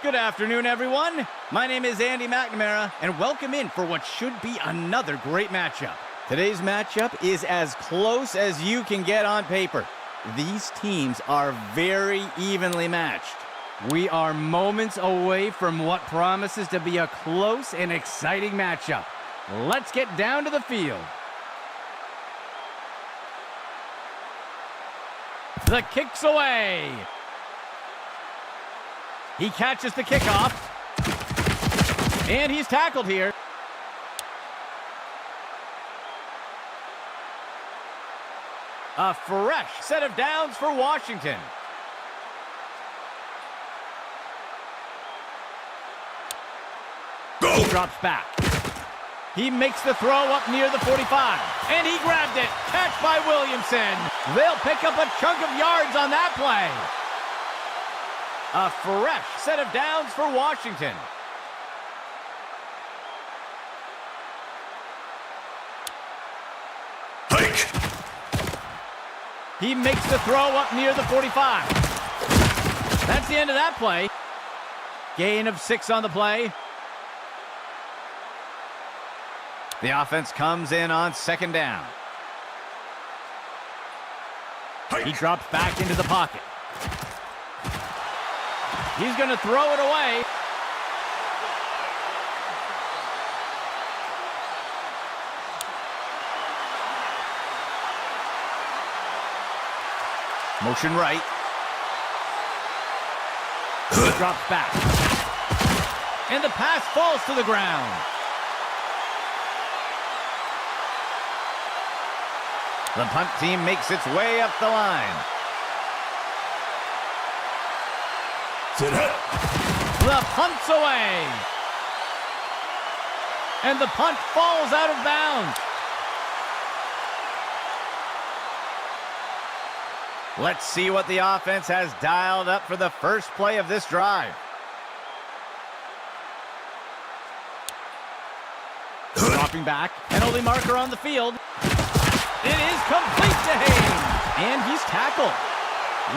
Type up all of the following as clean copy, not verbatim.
Good afternoon, everyone. My name is Andy McNamara, and welcome in for what should be another great matchup. Today's matchup is as close as you can get on paper. These teams are very evenly matched. We are moments away from what promises to be a close and exciting matchup. Let's get down to the field. The kick's away. He catches the kickoff. And he's tackled here. A fresh set of downs for Washington. Go! He drops back. He makes the throw up near the 45. And he grabbed it. Catch by Williamson. They'll pick up a chunk of yards on that play. A fresh set of downs for Washington. Hike. He makes the throw up near the 45. That's the end of that play. Gain of 6 on the play. The offense comes in on second down. Hike. He drops back into the pocket. He's going to throw it away. Motion right. He drops back. And the pass falls to the ground. The punt team makes its way up the line. The punt's away. And the punt falls out of bounds. Let's see what the offense has dialed up for the first play of this drive. Dropping back, penalty marker on the field. It is complete to Haynes. And he's tackled.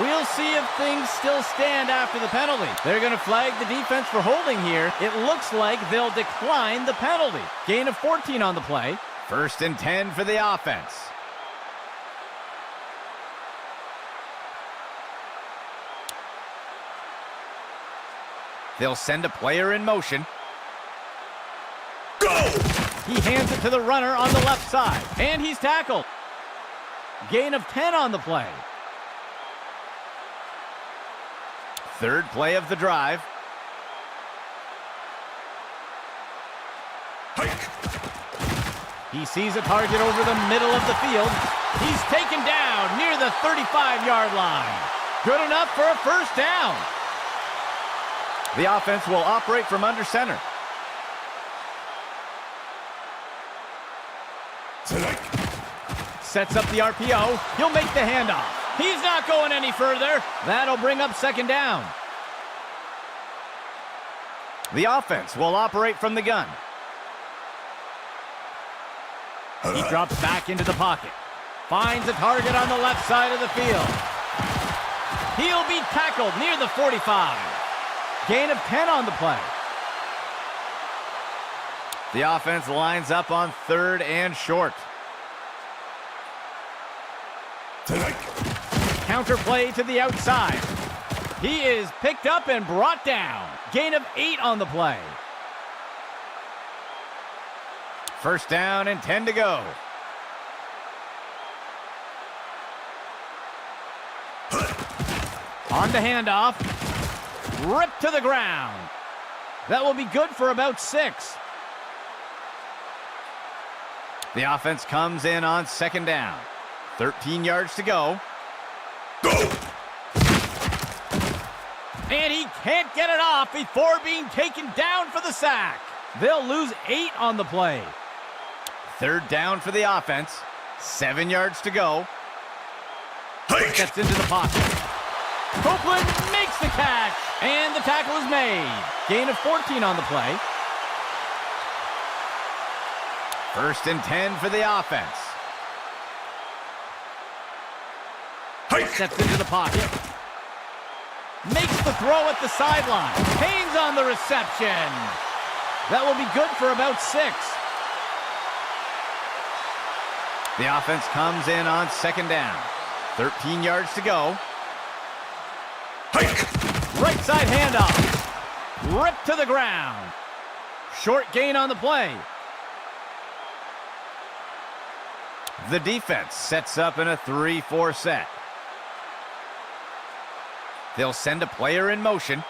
We'll see if things still stand after the penalty. They're going to flag the defense for holding here. It looks like they'll decline the penalty. Gain of 14 on the play. 1st and 10 for the offense. They'll send a player in motion. Go! He hands it to the runner on the left side. And he's tackled. Gain of 10 on the play. 3rd play of the drive. Hike. He sees a target over the middle of the field. He's taken down near the 35-yard line. Good enough for a first down. The offense will operate from under center. Sets up the RPO. He'll make the handoff. He's not going any further. That'll bring up second down. The offense will operate from the gun. He drops back into the pocket. Finds a target on the left side of the field. He'll be tackled near the 45. Gain of 10 on the play. The offense lines up on 3rd and short. Counter play to the outside. He is picked up and brought down. Gain of 8 on the play. 1st down and 10 to go. On the handoff. Ripped to the ground. That will be good for about 6. The offense comes in on second down. 13 yards to go. Go! And he can't get it off before being taken down for the sack. They'll lose 8 on the play. 3rd down for the offense. 7 yards to go. Hike. Gets into the pocket. Copeland makes the catch. And the tackle is made. Gain of 14 on the play. 1st and 10 for the offense. Hike. Steps into the pocket. Makes the throw at the sideline. Haynes on the reception. That will be good for about 6. The offense comes in on 2nd down. 13 yards to go. Hike. Right side handoff. Ripped to the ground. Short gain on the play. The defense sets up in a 3-4 set. They'll send a player in motion.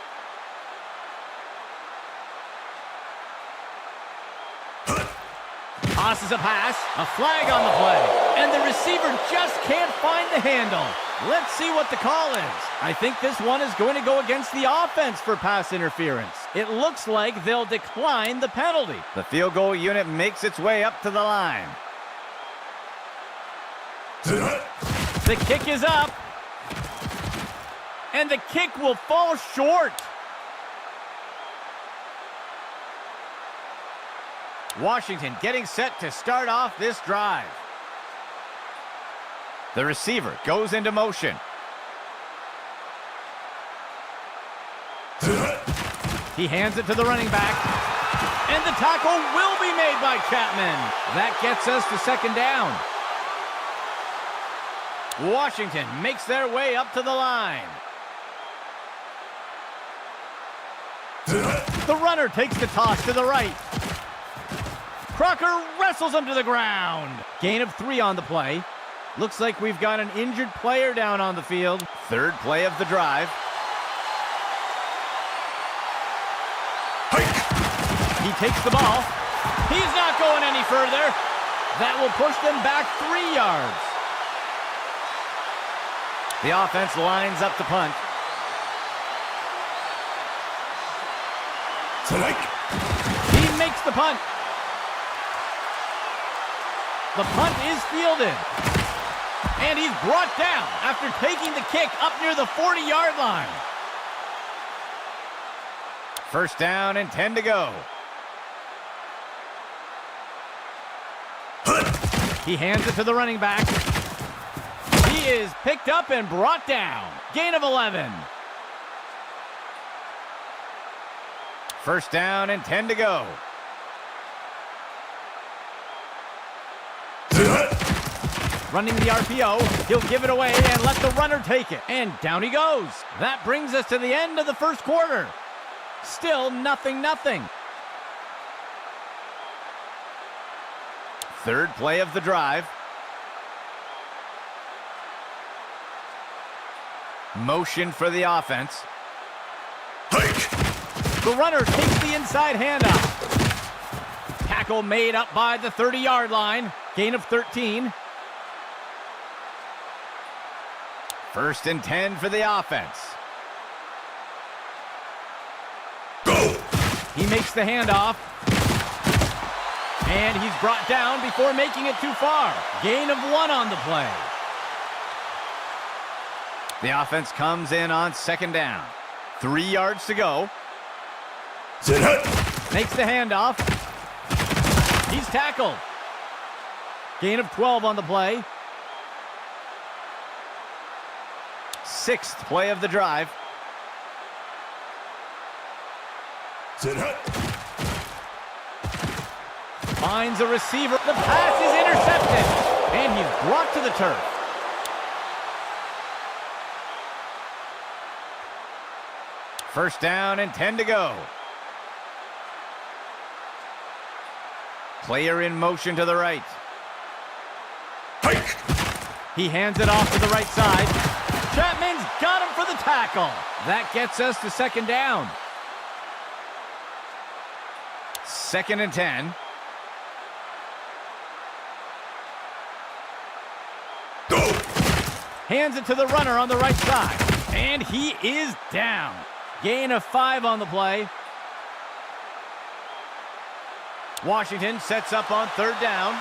Tosses a pass, a flag on the play, and the receiver just can't find the handle. Let's see what the call is. I think this one is going to go against the offense for pass interference. It looks like they'll decline the penalty. The field goal unit makes its way up to the line. The kick is up, and the kick will fall short. Washington getting set to start off this drive. The receiver goes into motion. He hands it to the running back, and the tackle will be made by Chapman. That gets us to 2nd down. Washington makes their way up to the line. The runner takes the toss to the right. Crocker wrestles him to the ground. Gain of 3 on the play. Looks like we've got an injured player down on the field. 3rd play of the drive. Hike. He takes the ball. He's not going any further. That will push them back 3 yards. The offense lines up the punt. He makes the punt. The punt is fielded. And he's brought down after taking the kick up near the 40-yard line. 1st down and 10 to go. He hands it to the running back. He is picked up and brought down. Gain of 11. 1st down and 10 to go. Running the RPO. He'll give it away and let the runner take it. And down he goes. That brings us to the end of the 1st quarter. Still 0-0. 3rd play of the drive. Motion for the offense. Hike. The runner takes the inside handoff. Tackle made up by the 30-yard line. Gain of 13. 1st and 10 for the offense. Go. He makes the handoff. And he's brought down before making it too far. Gain of 1 on the play. The offense comes in on 2nd down. 3 yards to go. Makes the handoff. He's tackled. Gain of 12 on the play. 6th play of the drive. Finds a receiver. The pass is intercepted. And he's brought to the turf. First down and 10 to go. Player in motion to the right. Hike. He hands it off to the right side. Chapman's got him for the tackle. That gets us to 2nd down. 2nd and 10. Go. Hands it to the runner on the right side. And he is down. Gain of 5 on the play. Washington sets up on 3rd down.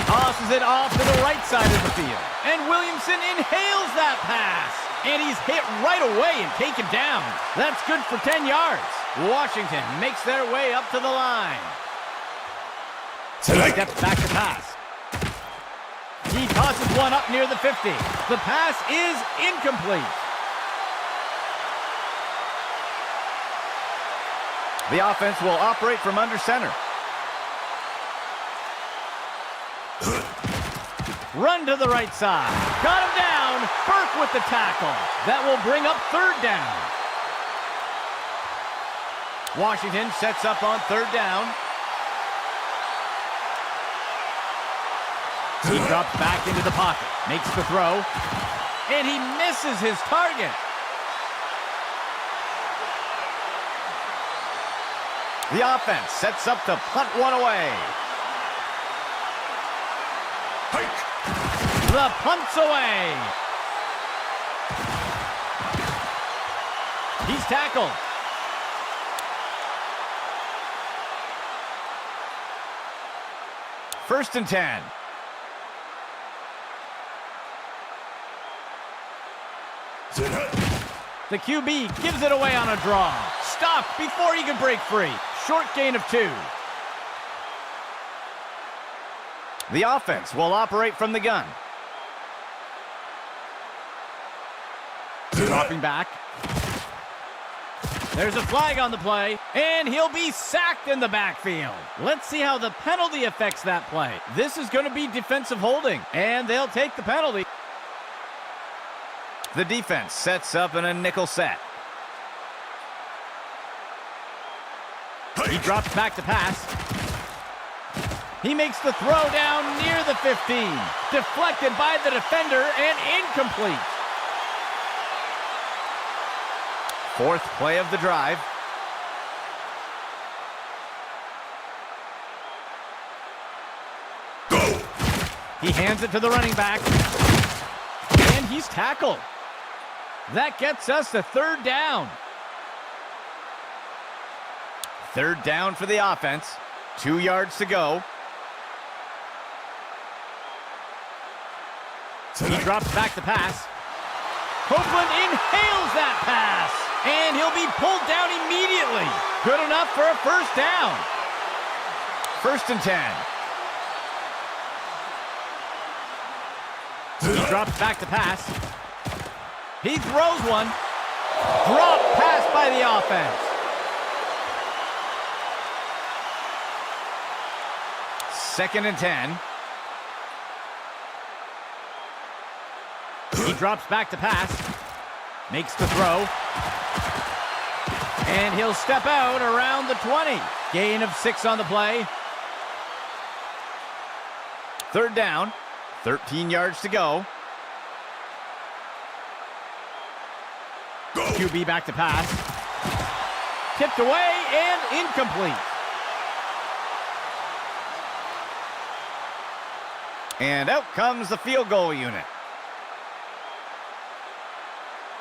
Tosses it off to the right side of the field. And Williamson inhales that pass. And he's hit right away and taken down. That's good for 10 yards. Washington makes their way up to the line. He steps back to pass. He Tosses one up near the 50. The pass is incomplete. The offense will operate from under center. Run to the right side. Got him down. Burke with the tackle. That will bring up third down. Washington sets up on third down. He drops back into the pocket. Makes the throw. And he misses his target. The offense sets up to punt one away. Hike. The punt's away. He's tackled. First and 10. The QB gives it away on a draw. Stopped before he could break free. Short gain of 2. The offense will operate from the gun. Dropping back. There's a flag on the play, and he'll be sacked in the backfield. Let's see how the penalty affects that play. This is going to be defensive holding, and they'll take the penalty. The defense sets up in a nickel set. He drops back to pass. He makes the throw down near the 15. Deflected by the defender and incomplete. Fourth play of the drive. Go. He hands it to the running back. And he's tackled. That gets us to third down. Third down for the offense. 2 yards to go. He drops back to pass. Copeland inhales that pass. And he'll be pulled down immediately. Good enough for a first down. First and 10. He drops back to pass. He throws one. Drop pass by the offense. Second and 10. He drops back to pass. Makes the throw. And he'll step out around the 20. Gain of 6 on the play. Third down. 13 yards to go. QB back to pass. Tipped away and incomplete. And out comes the field goal unit.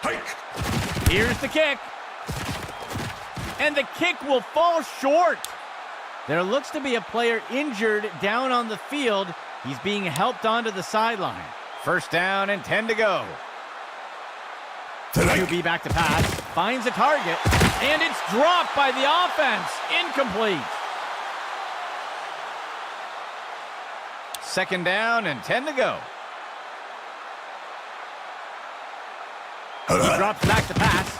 Hike. Here's the kick. And the kick will fall short. There looks to be a player injured down on the field. He's being helped onto the sideline. First down and 10 to go. QB back to pass. Finds a target. And it's dropped by the offense. Incomplete. Second down and 10 to go. He drops back to pass.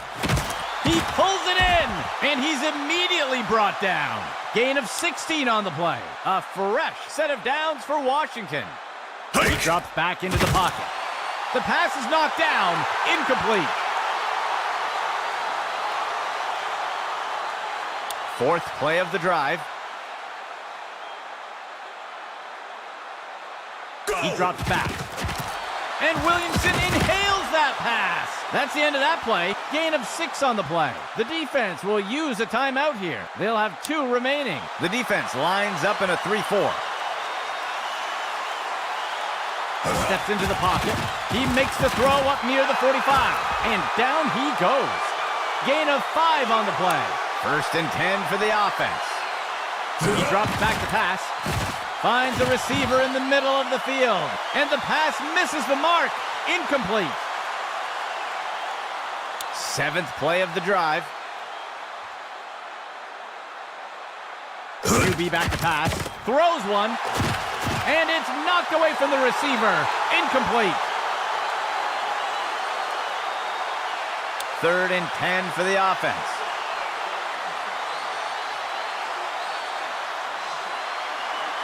He pulls it in, and he's immediately brought down. Gain of 16 on the play. A fresh set of downs for Washington. He drops back into the pocket. The pass is knocked down, incomplete. Fourth play of the drive. He drops back. And Williamson inhales that pass. That's the end of that play. Gain of 6 on the play. The defense will use a timeout here. They'll have 2 remaining. The defense lines up in a 3-4. Steps into the pocket. He makes the throw up near the 45. And down he goes. Gain of 5 on the play. First and 10 for the offense. He drops back to pass. Finds a receiver in the middle of the field. And the pass misses the mark. Incomplete. 7th play of the drive. QB back to pass. Throws one. And it's knocked away from the receiver. Incomplete. 3rd and 10 for the offense.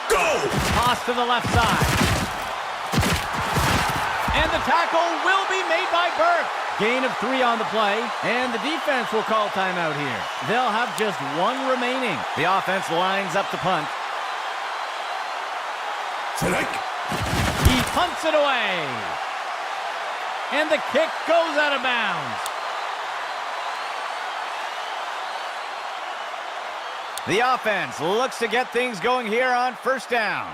Go! Toss to the left side. And the tackle will be made by Burke. Gain of 3 on the play, and the defense will call timeout here. They'll have just 1 remaining. The offense lines up to punt. Strike. He punts it away. And the kick goes out of bounds. The offense looks to get things going here on 1st down.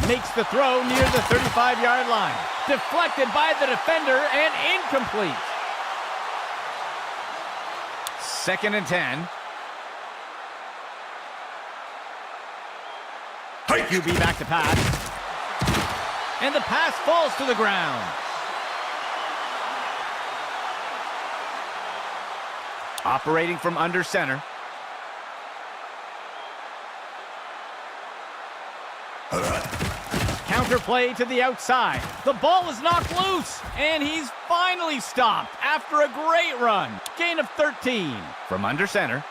Makes the throw near the 35-yard line. Deflected by the defender and incomplete. 2nd and 10. QB back to pass. And the pass falls to the ground. Operating from under center. Counter play to the outside. The ball is knocked loose, and he's finally stopped after a great run. Gain of 13 from under center.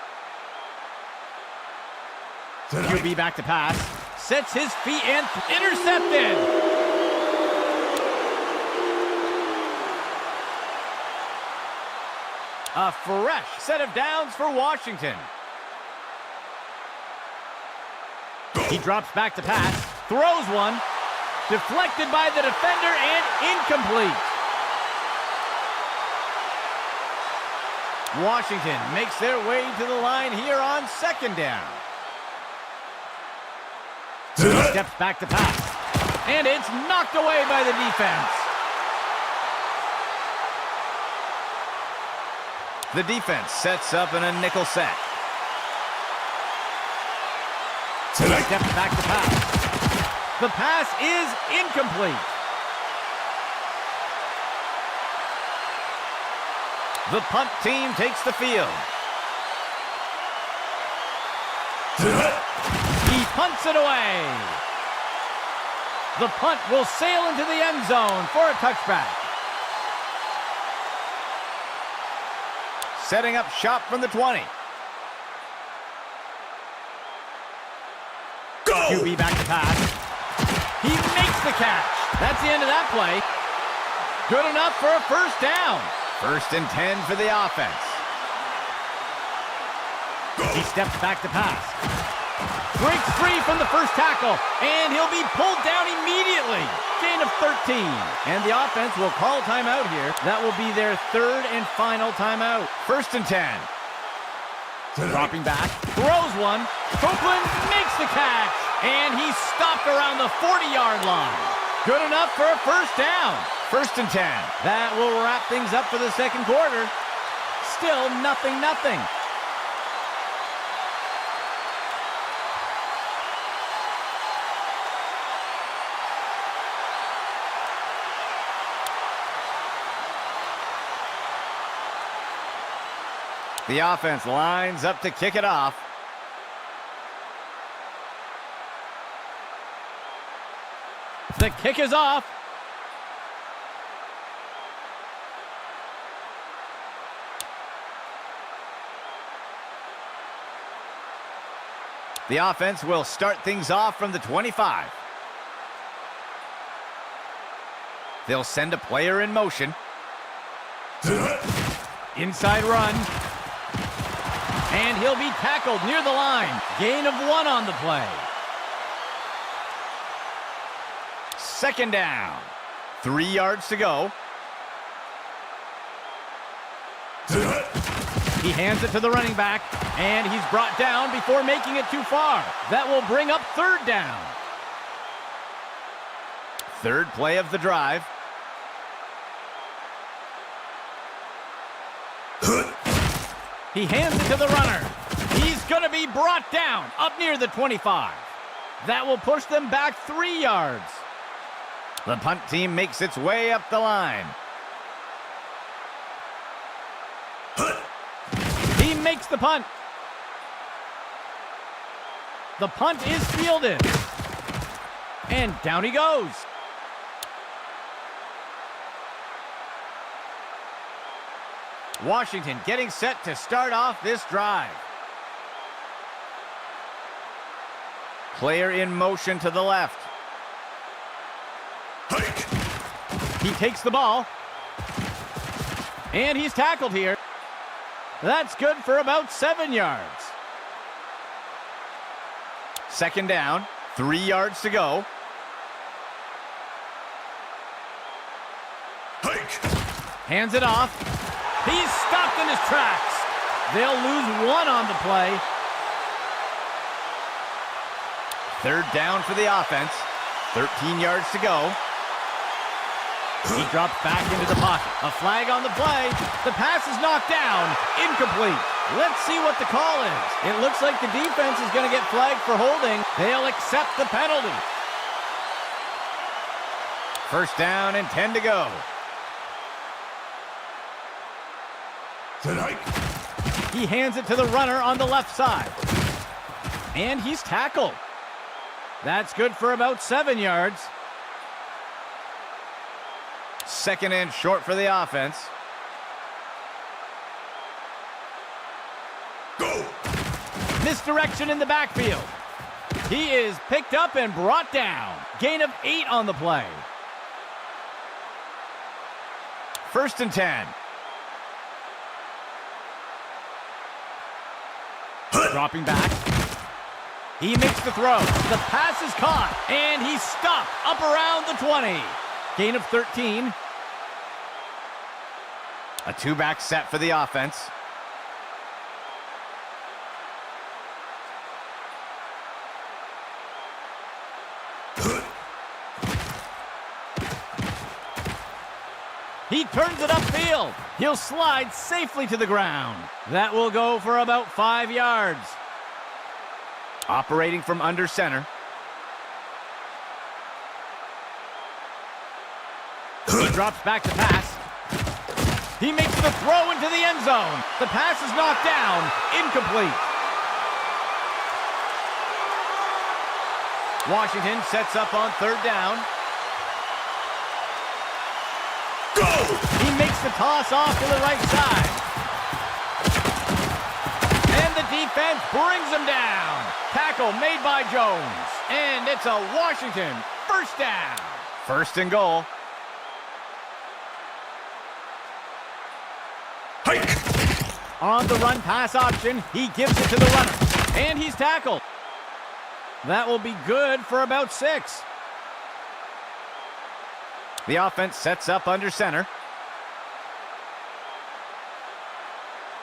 QB back to pass. Sets his feet and intercepted. A fresh set of downs for Washington. He drops back to pass. Throws one. Deflected by the defender and incomplete. Washington makes their way to the line here on 2nd down. Steps back to pass. And it's knocked away by the defense. The defense sets up in a nickel set. Steps back to pass. The pass is incomplete. The punt team takes the field. He punts it away. The punt will sail into the end zone for a touchback. Setting up shop from the 20. Go! QB back to pass. He makes the catch. That's the end of that play. Good enough for a 1st down. 1st and 10 for the offense. Go! He steps back to pass. Breaks free from the 1st tackle, and he'll be pulled down immediately. Gain of 13. And the offense will call timeout here. That will be their 3rd and final timeout. 1st and 10. Dropping back, throws one. Copeland makes the catch, and he's stopped around the 40-yard line. Good enough for a 1st down. 1st and 10. That will wrap things up for the 2nd quarter. Still nothing. The offense lines up to kick it off. The kick is off. The offense will start things off from the 25. They'll send a player in motion. Inside run. And he'll be tackled near the line. Gain of 1 on the play. 2nd down. 3 yards to go. He hands it to the running back, and he's brought down before making it too far. That will bring up 3rd down. 3rd play of the drive. He hands it to the runner. He's going to be brought down up near the 25. That will push them back 3 yards. The punt team makes its way up the line. He makes the punt. The punt is fielded. And down he goes. Washington getting set to start off this drive. Player in motion to the left. Hike. He takes the ball. And he's tackled here. That's good for about 7 yards. Second down, 3 yards to go. Hike. Hands it off. He's stopped in his tracks. They'll lose 1 on the play. Third down for the offense. 13 yards to go. He drops back into the pocket. A flag on the play. The pass is knocked down. Incomplete. Let's see what the call is. It looks like the defense is going to get flagged for holding. They'll accept the penalty. First down and 10 to go. Hike. He hands it to the runner on the left side. And he's tackled. That's good for about 7 yards. Second and short for the offense. Go. Misdirection in the backfield. He is picked up and brought down. Gain of 8 on the play. First and 10. Dropping back. He makes the throw. The pass is caught. And he's stopped up around the 20. Gain of 13. A 2-back set for the offense. He turns it upfield. He'll slide safely to the ground. That will go for about 5 yards. Operating from under center. He drops back to pass. He makes the throw into the end zone. The pass is knocked down. Incomplete. Washington sets up on third down. Go! He makes the toss off to the right side. And the defense brings him down. Tackle made by Jones. And it's a Washington first down. First and goal. Hike. On the run pass option, he gives it to the runner. And he's tackled. That will be good for about 6. The offense sets up under center.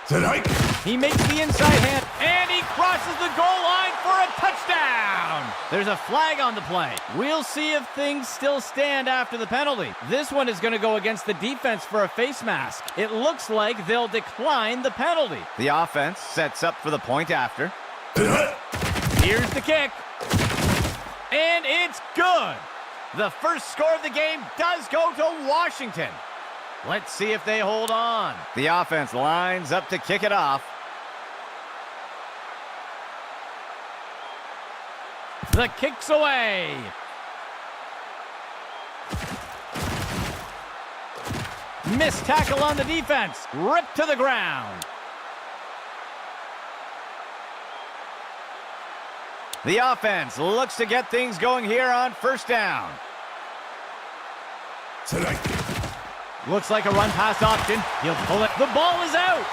Hike. He makes the inside hand, and he crosses the goal line for a touchdown. There's a flag on the play. We'll see if things still stand after the penalty. This one is going to go against the defense for a face mask. It looks like they'll decline the penalty. The offense sets up for the point after. Here's the kick. And it's good. The first score of the game does go to Washington. Let's see if they hold on. The offense lines up to kick it off. The kick's away. Missed tackle on the defense. Ripped to the ground. The offense looks to get things going here on first down. Looks like a run pass option. He'll pull it. The ball is out.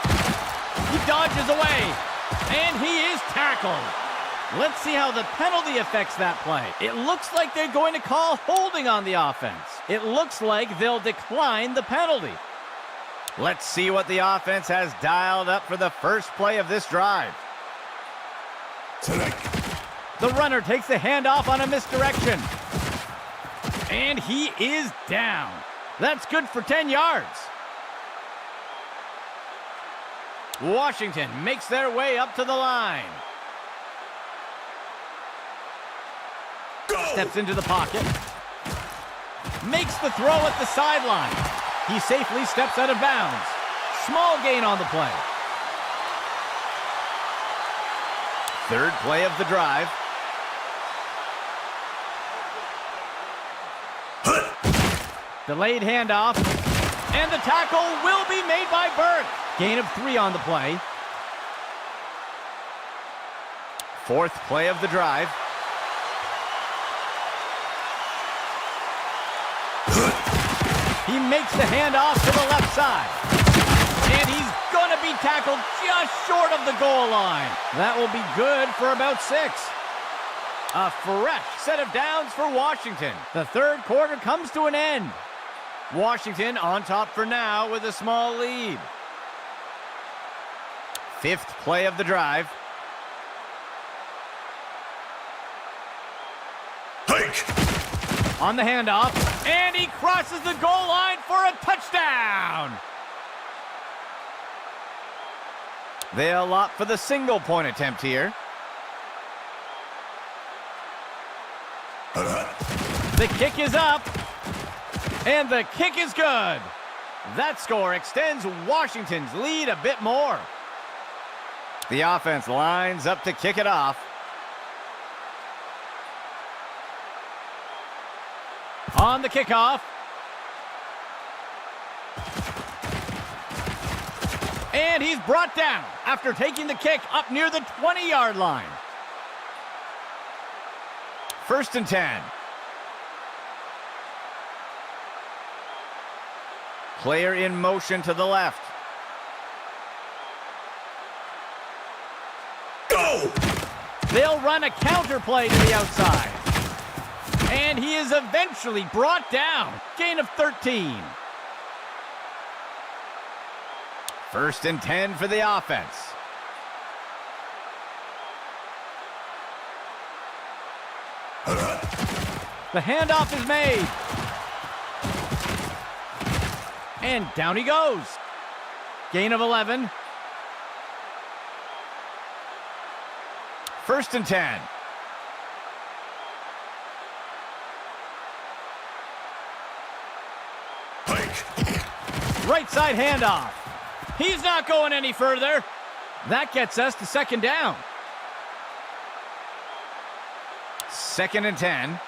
He dodges away. And he is tackled. Let's see how the penalty affects that play. It looks like they're going to call holding on the offense. It looks like they'll decline the penalty. Let's see what the offense has dialed up for the first play of this drive. The runner takes the handoff on a misdirection. And he is down. That's good for 10 yards. Washington makes their way up to the line. Go! Steps into the pocket. Makes the throw at the sideline. He safely steps out of bounds. Small gain on the play. Third play of the drive. Delayed handoff. And the tackle will be made by Burke. Gain of 3 on the play. Fourth play of the drive. He makes the handoff to the left side. And he's going to be tackled just short of the goal line. That will be good for about 6. A fresh set of downs for Washington. The third quarter comes to an end. Washington on top for now with a small lead. Fifth play of the drive. Hike! On the handoff, and he crosses the goal line for a touchdown! They'll opt for the single point attempt here. The kick is up, and the kick is good. That score extends Washington's lead a bit more. The offense lines up to kick it off. On the kickoff. And he's brought down after taking the kick up near the 20-yard line. 1st and 10. Player in motion to the left. Go! They'll run a counter play to the outside. And he is eventually brought down. Gain of 13. 1st and 10 for the offense. The handoff is made. And down he goes. Gain of 11. 1st and 10. Right side handoff. He's not going any further. That gets us to 2nd down. 2nd and 10.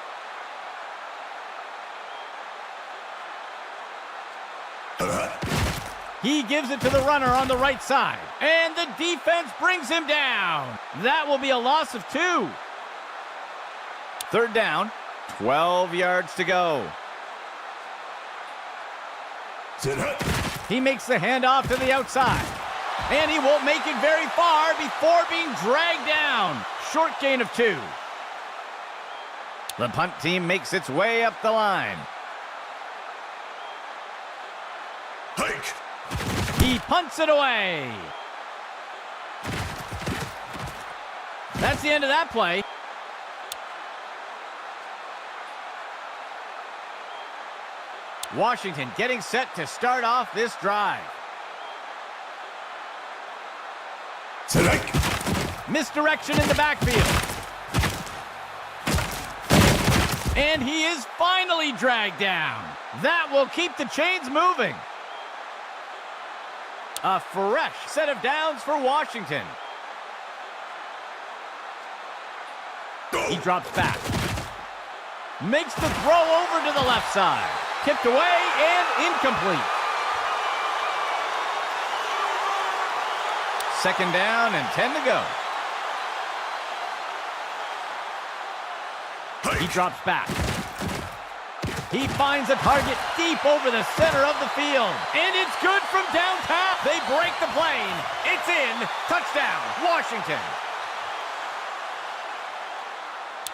He gives it to the runner on the right side. And the defense brings him down. That will be a loss of 2. 3rd down. 12 yards to go. He makes the handoff to the outside. And he won't make it very far before being dragged down. Short gain of 2. The punt team makes its way up the line. Hike! He punts it away. That's the end of that play. Washington getting set to start off this drive. Select. Misdirection in the backfield. And he is finally dragged down. That will keep the chains moving. A fresh set of downs for Washington. Go. He drops back. Makes the throw over to the left side. Tipped away and incomplete. 2nd down and 10 to go. He drops back. He finds a target deep over the center of the field. And it's good from downtown. They break the plane. It's in. Touchdown, Washington.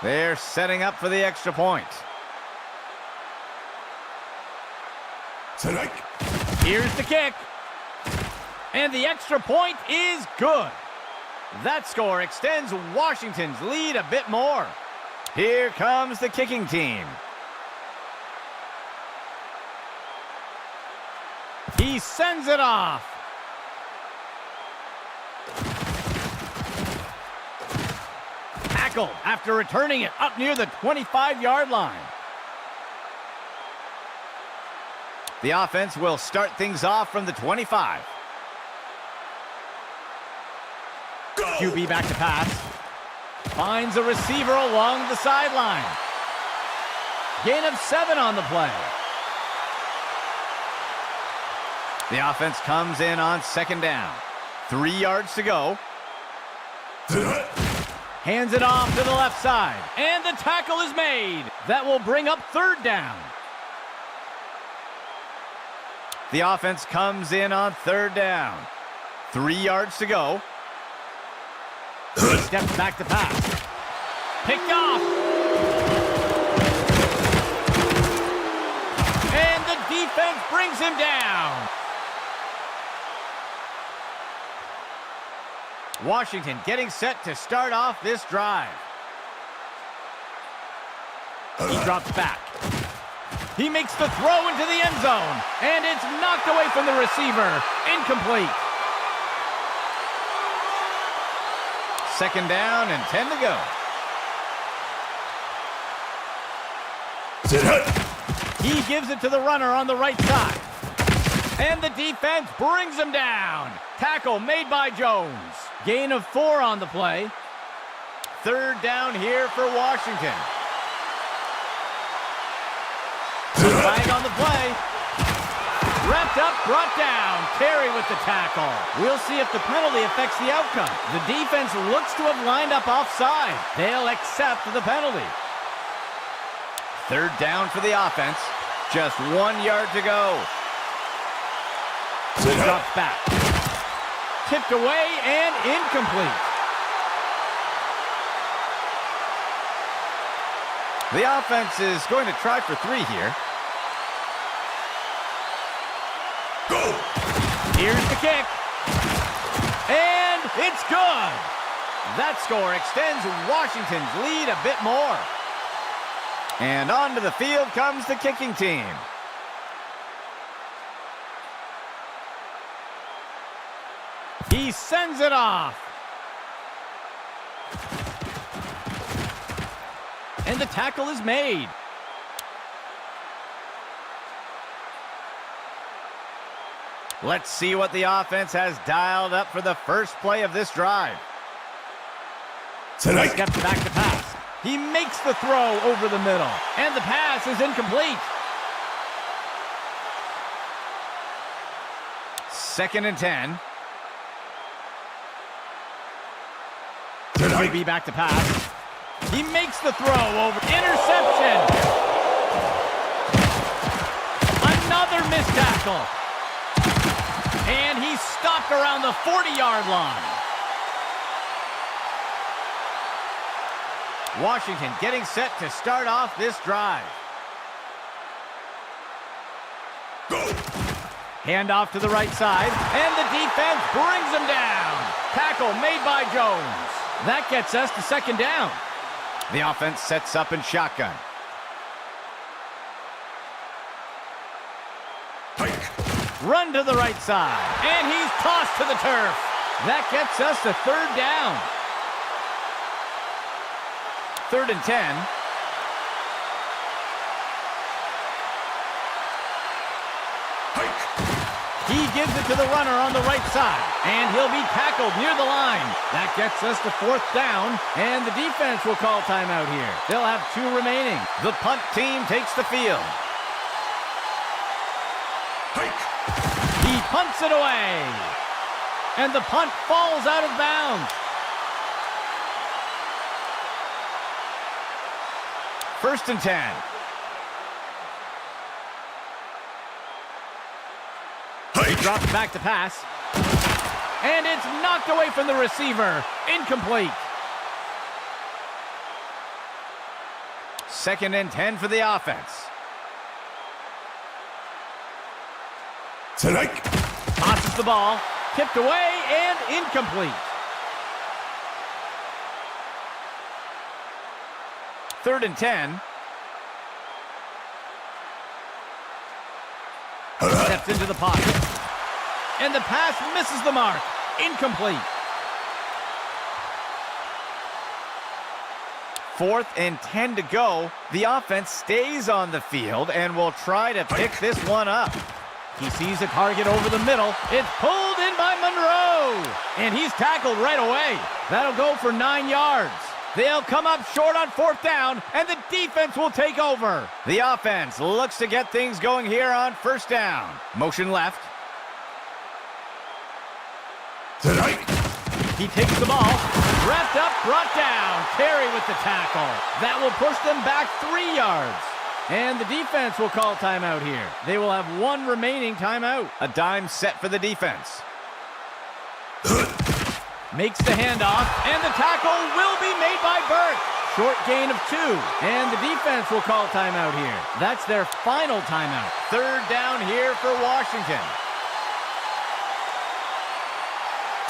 They're setting up for the extra point. Select. Here's the kick. And the extra point is good. That score extends Washington's lead a bit more. Here comes the kicking team. He sends it off. Tackled after returning it up near the 25-yard line. The offense will start things off from the 25. Go. QB back to pass. Finds a receiver along the sideline. Gain of 7 on the play. The offense comes in on second down. 3 yards to go. Hands it off to the left side. And the tackle is made. That will bring up third down. The offense comes in on third down. 3 yards to go. He steps back to pass. Picked off. And the defense brings him down. Washington getting set to start off this drive. He drops back. He makes the throw into the end zone, and it's knocked away from the receiver. Incomplete. Second down and 10 to go. He gives it to the runner on the right side. And the defense brings him down. Tackle made by Jones. Gain of 4 on the play. Third down here for Washington. Flag on the play. Wrapped up, brought down. Terry with the tackle. We'll see if the penalty affects the outcome. The defense looks to have lined up offside. They'll accept the penalty. Third down for the offense. Just 1 yard to go. Drops back. Tipped away and incomplete. The offense is going to try for 3 here. Go! Here's the kick. And it's good. That score extends Washington's lead a bit more. And onto the field comes the kicking team. He sends it off. And the tackle is made. Let's see what the offense has dialed up for the first play of this drive. Tonight. Steps back to pass. He makes the throw over the middle. And the pass is incomplete. Second and 10. Tonight. Be back to pass. He makes the throw over. Interception. Another missed tackle. And he's stopped around the 40-yard line. Washington getting set to start off this drive. Go! Handoff to the right side, and the defense brings him down. Tackle made by Jones. That gets us to second down. The offense sets up in shotgun. Hike! Run to the right side, and he's tossed to the turf. That gets us to third down. Third and 10. Hike! He gives it to the runner on the right side, and he'll be tackled near the line. That gets us to fourth down, and the defense will call timeout here. They'll have 2 remaining. The punt team takes the field. Hike! He punts it away, and the punt falls out of bounds. First and 10. He drops back to pass. And it's knocked away from the receiver. Incomplete. Second and 10 for the offense. Tonight. Tosses the ball. Tipped away and incomplete. Third and 10. Steps into the pocket. And the pass misses the mark. Incomplete. Fourth and 10 to go. The offense stays on the field and will try to pick this one up. He sees a target over the middle. It's pulled in by Monroe. And he's tackled right away. That'll go for 9 yards. They'll come up short on fourth down, and the defense will take over. The offense looks to get things going here on first down. Motion left. Hike. He takes the ball, wrapped up, brought down. Terry with the tackle. That will push them back 3 yards. And the defense will call timeout here. They will have one remaining timeout. A dime set for the defense. Makes the handoff, and the tackle will be made by Burt. Short gain of 2, and the defense will call timeout here. That's their final timeout. Third down here for Washington.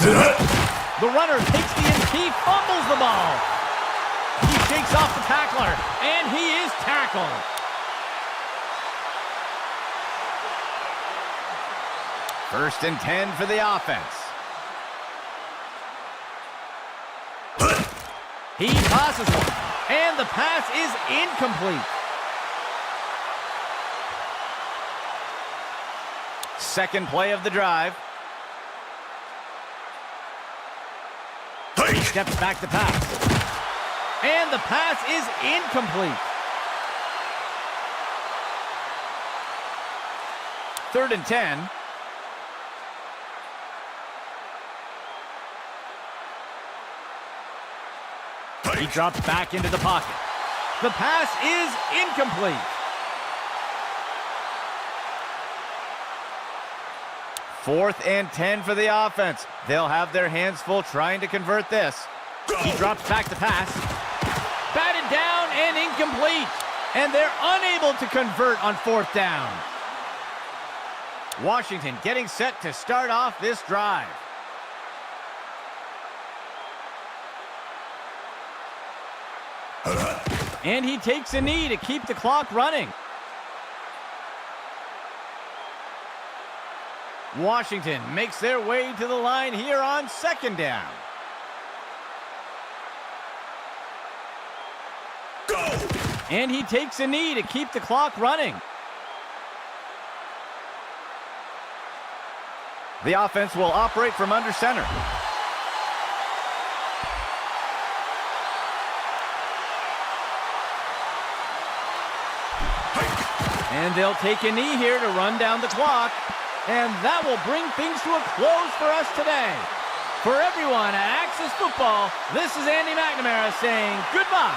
The runner takes the in, he fumbles the ball. He shakes off the tackler, and he is tackled. First and 10 for the offense. He tosses one, and the pass is incomplete. Second play of the drive. He steps back to pass. And the pass is incomplete. Third and 10. He drops back into the pocket. The pass is incomplete. Fourth and 10 for the offense. They'll have their hands full trying to convert this. He drops back to pass. Batted down and incomplete. And they're unable to convert on fourth down. Washington getting set to start off this drive. And he takes a knee to keep the clock running. Washington makes their way to the line here on second down. Go! And he takes a knee to keep the clock running. The offense will operate from under center. And they'll take a knee here to run down the clock. And that will bring things to a close for us today. For everyone at Access Football, this is Andy McNamara saying goodbye.